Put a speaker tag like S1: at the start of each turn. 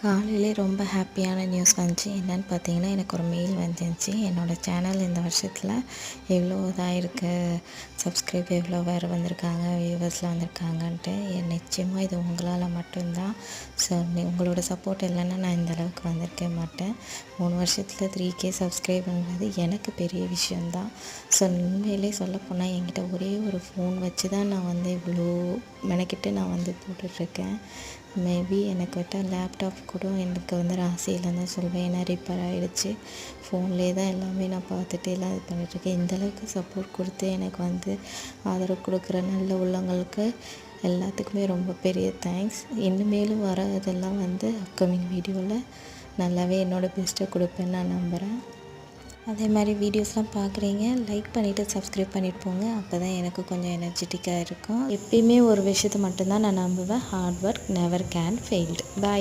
S1: காலையிலே ரொம்ப ஹாப்பியான நியூஸ் வந்துச்சு. என்னன்னு பார்த்தீங்கன்னா, எனக்கு ஒரு மெயில் வந்துருந்துச்சு. என்னோடய சேனல் இந்த வருஷத்தில் எவ்வளோ இதாகிருக்கு, சப்ஸ்கிரைப் எவ்வளோ வேறு வந்திருக்காங்க, வியூவர்ஸ்லாம் வந்திருக்காங்கன்ட்டு. நிச்சயமாக இது உங்களால் மட்டும்தான். ஸோ உங்களோட சப்போர்ட் இல்லைன்னா நான் இந்த அளவுக்கு வந்திருக்க மாட்டேன். 3 வருஷத்தில் 3K சப்ஸ்கிரைப்ன்றது எனக்கு பெரிய விஷயந்தான். ஸோ உண்மையிலே சொல்லப்போனால் என்கிட்ட ஒரே ஒரு ஃபோன் வச்சு தான் நான் வந்து இவ்வளோ மெனக்கிட்டு நான் வந்து போட்டுட்ருக்கேன். மேபி எனக்கு லேப்டாப் கூட எனக்கு வந்து ராசி இல்லைன்னு தான் சொல்வேன். ஏன்னா ரிப்பேர் ஆகிடுச்சு. ஃபோன்லேயே தான் எல்லாமே நான் பார்த்துட்டு எல்லாம் இது பண்ணிகிட்ருக்கேன். இந்தளவுக்கு சப்போர்ட் கொடுத்து எனக்கு வந்து ஆதரவு கொடுக்குற நல்ல உள்ளவங்களுக்கு எல்லாத்துக்குமே ரொம்ப பெரிய தேங்க்ஸ். இனிமேலும் வர இதெல்லாம் வந்து அப்கமிங் வீடியோவில் நல்லாவே என்னோடய பெஸ்ட்டை கொடுப்பேன்னு நான் நம்புகிறேன். அதே மாதிரி வீடியோஸ்லாம் பார்க்குறீங்க, லைக் பண்ணிவிட்டு சப்ஸ்கிரைப் பண்ணிட்டு போங்க. அப்போ தான் எனக்கு கொஞ்சம் எனர்ஜெட்டிக்காக இருக்கும். எப்பயுமே ஒரு விஷயத்தை மட்டும்தான் நான் நம்புவேன், hard work never can failed. Bye.